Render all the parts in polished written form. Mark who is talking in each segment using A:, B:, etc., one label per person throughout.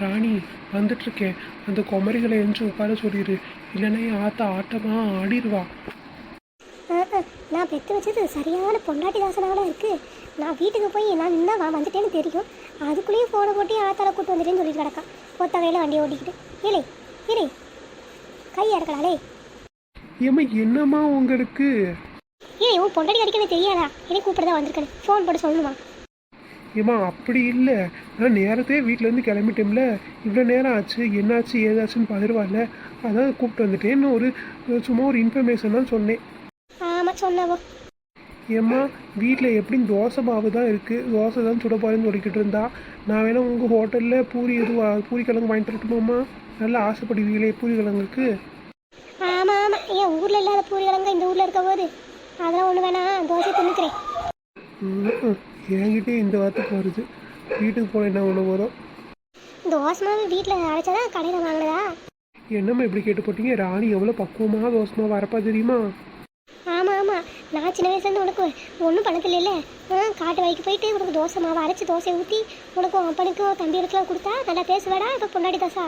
A: ராணி வந்துட்டுருக்கேன். அந்த குமரிகளை எஞ்சி உட்கார சொல்லிடு, இல்லைன்னா என் ஆத்தா ஆட்டமாக ஆடிடுவா.
B: நான் பெற்று வச்சது சரியான பொண்டாட்டி தாசனாக இருக்குது. நான் வீட்டுக்கு போய் நான் இன்னும் வந்துட்டேன்னு தெரியும், அதுக்குள்ளேயும் ஃபோனை போட்டு ஆத்தால கூட்டு வந்துட்டேன்னு சொல்லிட்டு கிடக்கா. ஒத்த கையில் வண்டியை ஓட்டிக்கிட்டு ஏலே ஏலே கையா இருக்கலாலே.
A: ஏம்மா என்னம்மா உங்களுக்கு?
B: ஏன் உன் பொண்டாட்டி அடிக்கவே தெரியாதா? என்னை கூப்பிட்டு தான் வந்திருக்கேன், ஃபோன் போட்டு சொல்லணுமா?
A: ஏம்மா அப்படி இல்லை, நான் நேரத்தே வீட்டிலேருந்து கிளம்பிட்டேன்ல, இவ்வளோ நேரம் ஆச்சு, என்னாச்சு ஏதாச்சுன்னு பகிர்வாள்ல, அதான் கூப்பிட்டு வந்துட்டேன்னு சும்மா ஒரு இன்ஃபர்மேஷன் தான் சொன்னேன்.
B: ஆமாம் சொன்னவோ.
A: ஏம்மா வீட்டில் எப்படியும் தோசை மாவு தான் இருக்குது, தோசை தான் சுட போகிறேன்னு சொல்லிக்கிட்டு இருந்தா, நான் வேணா உங்கள் ஹோட்டலில் பூரி கிழங்கு வாங்கிட்டு வரட்டுமாம்மா? நல்லா ஆசைப்படுவீங்களே பூரி கிழங்குக்கு.
B: ஆமாம் ஆமாம், ஏன் ஊரில் இல்லாத பூரி கிழங்கு இந்த ஊரில் இருக்க போது, அதெல்லாம் ஒன்று வேணாம், தோசை தின்னுக்கிறேன்.
A: என்கிட்டே இந்த வார்த்தைக்கு வருது, வீட்டுக்கு போன என்ன ஒன்று வரும்.
B: தோசை மாவு வீட்டில் அரைச்சதா கடையில் வாங்கினதா?
A: என்னம்மா இப்படி கேட்டு போட்டீங்க? ராணி எவ்வளோ பக்குவமாக தோசை மாவு வரப்பா தெரியுமா?
B: ஆமாம் ஆமாம், நான் சின்ன வயசுலேருந்து உனக்கு ஒன்றும் பண்ணதில்லைல்ல. காட்டு வரைக்கும் போயிட்டு உனக்கு தோசை மாவு அரைச்சி தோசையை ஊற்றி உனக்கும் அப்பனுக்கும் தம்பி இடத்துல கொடுத்தா நல்லா பேசுவேடா. இப்போ பொண்டாடி தோசா?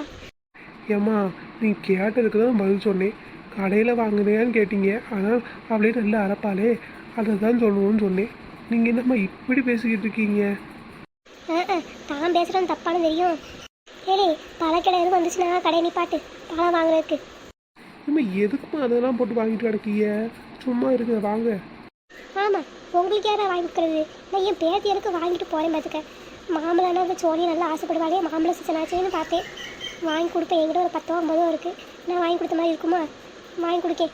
A: ஏம்மா நீ கேட்டதுக்கு தான் பதில் சொன்னேன். கடையில் வாங்குறியான்னு கேட்டீங்க, ஆனால் அவளே நல்லா அரைப்பாளே, அதை தான் சொல்லணும்னு சொன்னேன். நீங்கள் என்னம்மா இப்படி பேசிக்கிட்டு இருக்கீங்க?
B: தான் பேசுகிறேன்னு தப்பானு தெரியும். ஏலே பழக்கடை எதுவும் வந்துச்சுன்னா கடையை நிப்பாட்டு, பழம் வாங்குறதுக்கு.
A: ஏம்மா எதுக்குமா அதெல்லாம் போட்டு வாங்கிட்டு கிடக்கீங்க? சும்மா இருக்குது வாங்க.
B: ஆமாம், உங்களுக்கு யாரா வாங்கி கொடுக்குறது? நான் என் பேத்தியருக்கு வாங்கிட்டு போகிறேன் பார்த்துக்க. மாம்பழம்னா அந்த சோழி நல்லா ஆசைப்படுவாளே, மாம்பழம் சீசன் ஆச்சுன்னு பார்த்தேன், வாங்கி கொடுப்பேன். என்கிட்ட ஒரு 10 50 இருக்குது. நான் வாங்கி கொடுத்த மாதிரி இருக்குமா? வாங்கி கொடுக்கேன்.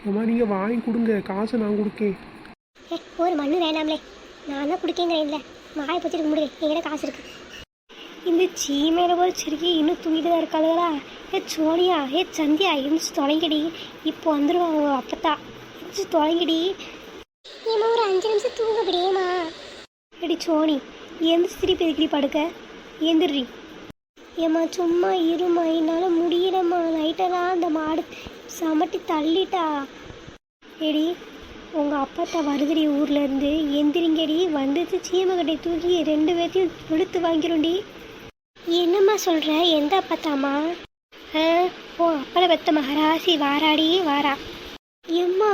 A: ஏம்மா நீங்கள் வாங்கி கொடுங்க, காசு நான் கொடுக்கேன்.
B: ஒரு மண்ணு வேணாம்லே, நான் தான் கொடுக்கேங்கிறேன். இல்லை வாயை பற்றிட்டு முடியும், என்கிட்ட காசு இருக்குது. இந்த சீமையில போய் சிரிக்கி இன்னும் தூங்கிட்டு தான் இருக்காளுங்களா? சோனியா சந்தியா இருந்துச்சு தொலைங்கடி, இப்போ வந்துடுவாங்க அப்பத்தா. இருந்துச்சு தொலைங்கடி. ஏமா ஒரு 5 நிமிஷம் தூங்க முடியுமா? எடி சோனி எந்திரிச்சு திருப்பி எதுக்கடி படுக்க? எந்திரி. ஏம்மா சும்மா இருமா, என்னால் முடியலம்மா. நைட்டெல்லாம் அந்த மாடு சமட்டி தள்ளிட்டா. எடி உங்கள் அப்பத்தா வருதுடி ஊர்லேருந்து, எந்திரிங்கடி. வந்துட்டு சீமக்கட்டை தூக்கி 2 பேர்த்தையும் இழுத்து வாங்கிடும்டி. என்னம்மா சொல்கிற? எந்த அப்பத்தாம்மா? ஓ அப்பளை பெத்த மகராசி வாராடி வாரா. எம்மா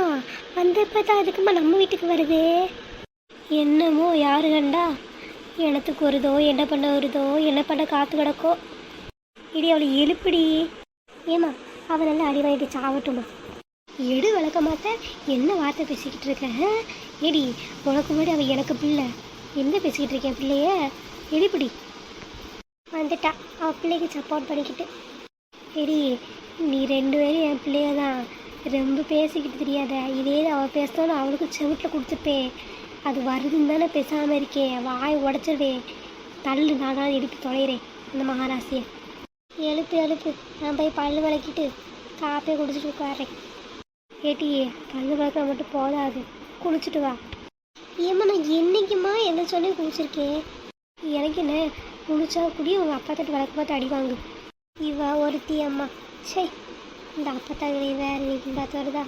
B: அந்த அப்பத்தா அதுக்குமா நம்ம வீட்டுக்கு வருது? என்னமோ யாரு கண்டா எனத்துக்கு வருதோ, என்ன பண்ண வருதோ, என்ன பண்ண காத்து கிடக்கோ. இடி அவளை எழுப்பிடி. ஏம்மா அவள் நல்லா அடி வாங்கிட்டு சாவட்டுமா? எடு வளர்க்க மாட்டேன், என்ன வார்த்தை பேசிக்கிட்டு இருக்கேன்? எடி உனக்கு முன்னாடி அவள் எனக்கு பிள்ளை, என்ன பேசிக்கிட்டு இருக்கேன் பிள்ளைய? எழுப்பிடி. வந்துட்டா அவள் பிள்ளைக்கு சப்போர்ட் பண்ணிக்கிட்டு. எடி நீ 2 பேரும் என் பிள்ளைய தான், ரொம்ப பேசிக்கிட்டு தெரியாத. இதே அவள் பேசினாலும் அவளுக்கு செவிட்டில் கொடுத்துப்பேன். அது வருதுன்னு தானே பேசாமல் இருக்கேன். வாய் உடச்சிடுவேன். தள்ளு, நான் தான் எழுப்பி தொலைகிறேன் அந்த மகாராசியை. எழுப்பு எழுப்பு, நான் போய் பல்லு விளக்கிட்டு காப்பையை குடிச்சிட்டு உட்காறேன். ஏட்டியே பல்லு விளக்க மட்டும் போதாது, குளிச்சுட்டு வா. ஏம்மா நான் என்றைக்குமா என்ன சொல்லி குளிச்சிருக்கேன்? எனக்கு என்ன குளிச்சா குடி, உங்கள் அப்பா தட்டு விளக்க பார்த்து அடிவாங்க. இவா ஒருத்தி அம்மா. சரி இந்த அப்பா தகுதி வேறு நீ பார்த்து வருதா?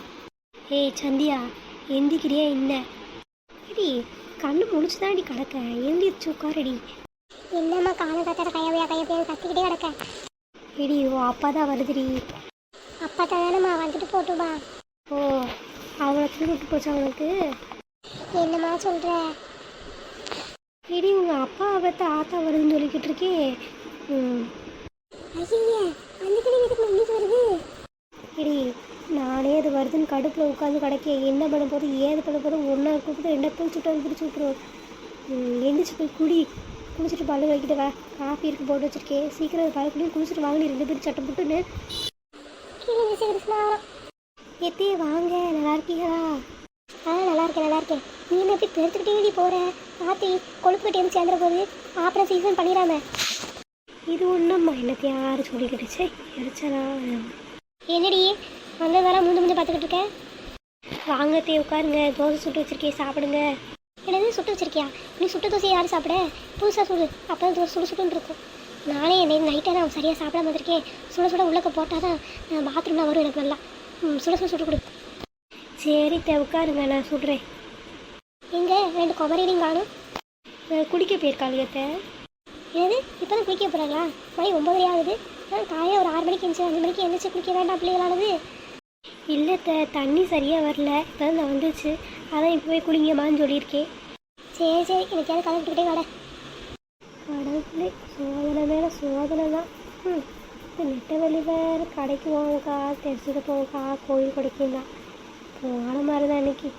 B: ஏய் சந்தியா எந்திக்கிறியா? என்ன இடி கண்ணு முடிச்சு தான் அடி கிடக்க, எந்திரிச்சு உட்காரடி. என்னம்மா காலை கத்தட கையவையா கையப்பையா கத்திக்கிட்டே கிடக்க. இடி ஓ அப்பா தான் வருதுடி. அப்பா தானேம்மா, வந்துட்டு போட்டுமா. ஓ அவளை திருவிட்டு போச்சு அவனுக்கு? என்னம்மா சொல்கிற? இடி உங்கள் அப்பா அவத்த ஆத்தா வருதுன்னு சொல்லிக்கிட்டு இருக்கேன். ஐயா அந்த வீட்டுக்கு மன்னிச்சு வருது. இடி நானே அது வருதுன்னு கடுப்பில் உட்காந்து கிடக்கேன். என்ன பண்ண போது ஏது பண்ண போது ஒன்றா கூப்பிட்டு 2 பேரும் சுட்டு பிடிச்சி விட்டுருவோம். எந்திரிச்சு போய் குளிச்சுட்டு பல்லு வைக்கிட்டு வா. காஃபி இருக்கு போட்டு வச்சுருக்கேன், சீக்கிரம் பழக்குள்ளேயும் குளிச்சுட்டு வாங்கி 2 பேரும் சட்டை போட்டுன்னு. எத்தே வாங்க, நல்லா இருக்கீங்களா? நல்லா இருக்கேன். நீ என்ன எப்படி பெருத்துக்கிட்டே போகிற? பார்த்து கொழுப்புக்கிட்டே வந்து சேர்ந்துட போகுது, அப்புறம் சீசன் பண்ணிடாம. இது ஒன்றும்மா என்னத்தை யாரும் சொல்லிக்கிட்டுச்சு எரிச்சலா. என்னடி வந்த வேலை மூஞ்சு பார்த்துக்கிட்டு இருக்கேன்? வாங்கத்தே உட்காருங்க, தோசை சுட்டு வச்சுருக்கேன், சாப்பிடுங்க. என்னது சுட்டு வச்சுருக்கியா? நீ சுட்டு தோசை யார் சாப்பிட? புதுசாக சுடு, அப்போ தான் தோசை சுடுன்னு இருக்கும். நானே நைட்டாக தான் சரியாக சாப்பிடாம வந்திருக்கேன். சுட உள்ளக்க போட்டால் தான் பாத்ரூம்லாம் வரும் எனக்கு நல்லா. சுட கொடு. சரி உட்காருங்க, நான் சுடுறேன். எங்கே 2 குமரிலையும் காணும்? குடிக்க போயிருக்காளுகத்தை. என்னது இப்போ தான் குளிக்க போகிறாங்களா? மணி 9:30 ஆகுது. காலையில் ஒரு 6 மணிக்கு எழுந்துச்சு 5 மணிக்கு எழுந்திரிச்சு குளிக்க வேண்டாம் பிள்ளைகளானது? இல்லை தண்ணி சரியாக வரல, இப்போ தான் நான் வந்துச்சு, அதான் இப்போ போய் குளிங்கம்மான்னு சொல்லியிருக்கேன். சரி சரி, எனக்காவது கலந்துக்கிட்டே வாட. கடவுளே, சோதனை மேலே சோதனை தான். இந்த நெட்டவெளி வேறு கடைக்கு போவோம்க்கா, தெரிஞ்சுக்க போவோம்க்கா, கோயில் கொடைக்கும் தான் போன மாதிரி தான் இன்னைக்கு.